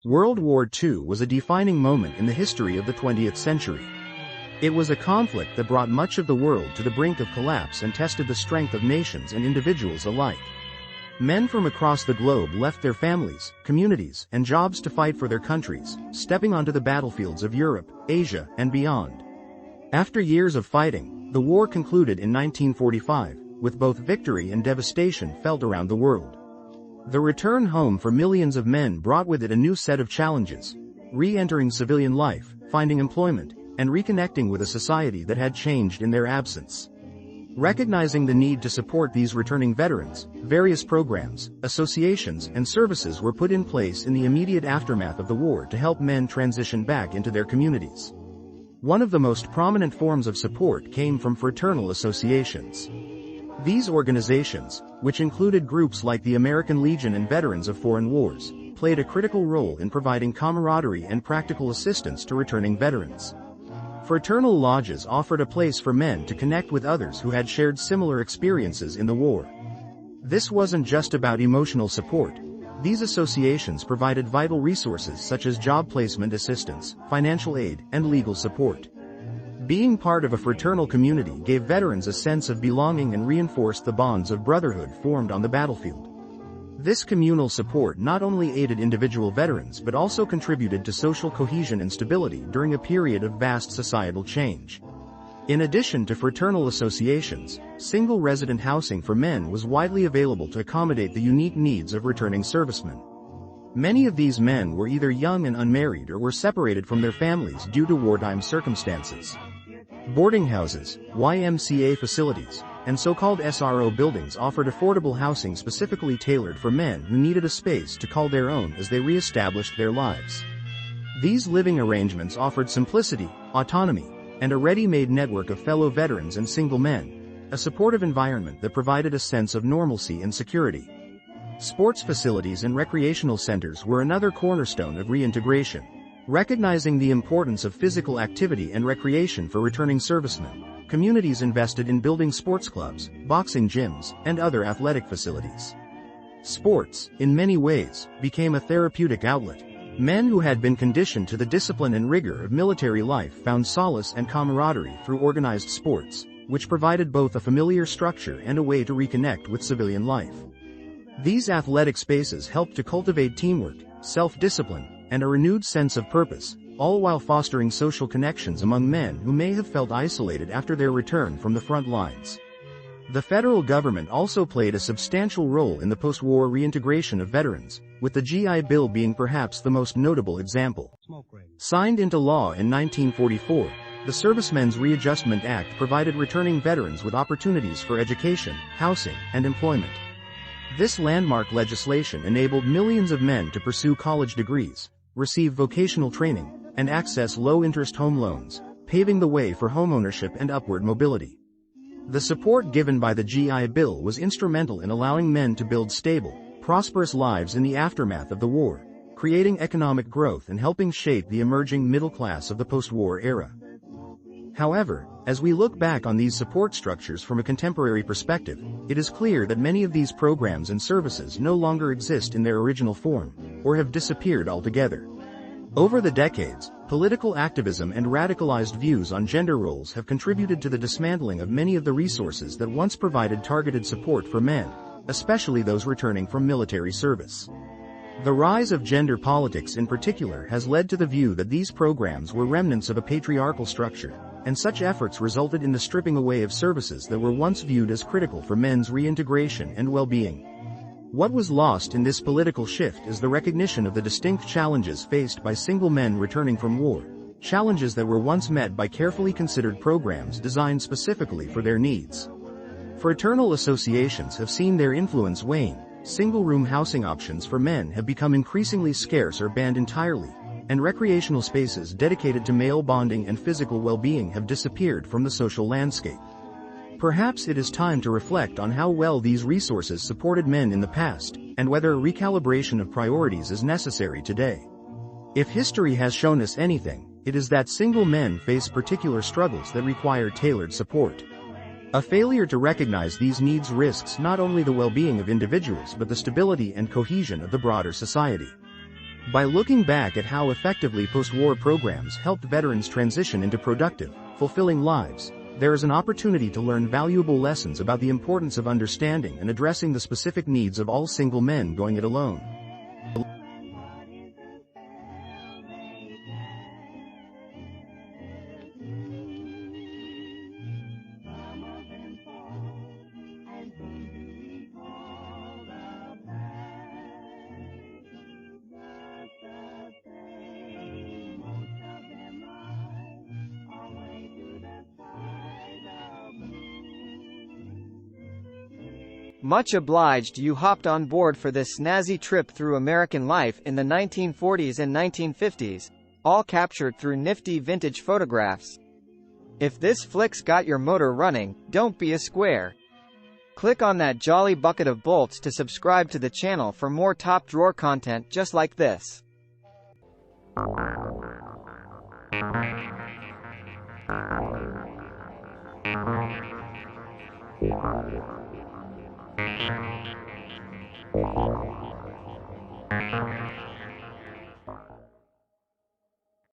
World War II was a defining moment in the history of the 20th century. It was a conflict that brought much of the world to the brink of collapse and tested the strength of nations and individuals alike. Men from across the globe left their families, communities, and jobs to fight for their countries, stepping onto the battlefields of Europe, Asia, and beyond. After years of fighting, the war concluded in 1945, with both victory and devastation felt around the world. The return home for millions of men brought with it a new set of challenges: re-entering civilian life, finding employment, and reconnecting with a society that had changed in their absence. Recognizing the need to support these returning veterans, various programs, associations, and services were put in place in the immediate aftermath of the war to help men transition back into their communities. One of the most prominent forms of support came from fraternal associations. These organizations, which included groups like the American Legion and Veterans of Foreign Wars, played a critical role in providing camaraderie and practical assistance to returning veterans. Fraternal lodges offered a place for men to connect with others who had shared similar experiences in the war. This wasn't just about emotional support. These associations provided vital resources such as job placement assistance, financial aid, and legal support. Being part of a fraternal community gave veterans a sense of belonging and reinforced the bonds of brotherhood formed on the battlefield. This communal support not only aided individual veterans but also contributed to social cohesion and stability during a period of vast societal change. In addition to fraternal associations, single-resident housing for men was widely available to accommodate the unique needs of returning servicemen. Many of these men were either young and unmarried or were separated from their families due to wartime circumstances. Boarding houses, YMCA facilities, and so-called SRO buildings offered affordable housing specifically tailored for men who needed a space to call their own as they re-established their lives. These living arrangements offered simplicity, autonomy, and a ready-made network of fellow veterans and single men, a supportive environment that provided a sense of normalcy and security. Sports facilities and recreational centers were another cornerstone of reintegration. Recognizing the importance of physical activity and recreation for returning servicemen, communities invested in building sports clubs, boxing gyms, and other athletic facilities. Sports, in many ways, became a therapeutic outlet. Men who had been conditioned to the discipline and rigor of military life found solace and camaraderie through organized sports, which provided both a familiar structure and a way to reconnect with civilian life. These athletic spaces helped to cultivate teamwork, self-discipline, and a renewed sense of purpose, all while fostering social connections among men who may have felt isolated after their return from the front lines. The federal government also played a substantial role in the post-war reintegration of veterans, with the GI Bill being perhaps the most notable example. Signed into law in 1944, the Servicemen's Readjustment Act provided returning veterans with opportunities for education, housing, and employment. This landmark legislation enabled millions of men to pursue college degrees, receive vocational training, and access low-interest home loans, paving the way for homeownership and upward mobility. The support given by the GI Bill was instrumental in allowing men to build stable, prosperous lives in the aftermath of the war, creating economic growth and helping shape the emerging middle class of the post-war era. However, as we look back on these support structures from a contemporary perspective, it is clear that many of these programs and services no longer exist in their original form, or have disappeared altogether. Over the decades, political activism and radicalized views on gender roles have contributed to the dismantling of many of the resources that once provided targeted support for men, especially those returning from military service. The rise of gender politics in particular has led to the view that these programs were remnants of a patriarchal structure, and such efforts resulted in the stripping away of services that were once viewed as critical for men's reintegration and well-being. What was lost in this political shift is the recognition of the distinct challenges faced by single men returning from war, challenges that were once met by carefully considered programs designed specifically for their needs. Fraternal associations have seen their influence wane, single-room housing options for men have become increasingly scarce or banned entirely, and recreational spaces dedicated to male bonding and physical well-being have disappeared from the social landscape. Perhaps it is time to reflect on how well these resources supported men in the past, and whether a recalibration of priorities is necessary today. If history has shown us anything, it is that single men face particular struggles that require tailored support. A failure to recognize these needs risks not only the well-being of individuals but the stability and cohesion of the broader society. By looking back at how effectively post-war programs helped veterans transition into productive, fulfilling lives, there is an opportunity to learn valuable lessons about the importance of understanding and addressing the specific needs of all single men going it alone. Much obliged you hopped on board for this snazzy trip through American life in the 1940s and 1950s, all captured through nifty vintage photographs. If this flick's got your motor running, don't be a square. Click on that jolly bucket of bolts to subscribe to the channel for more top drawer content just like this. Thank you.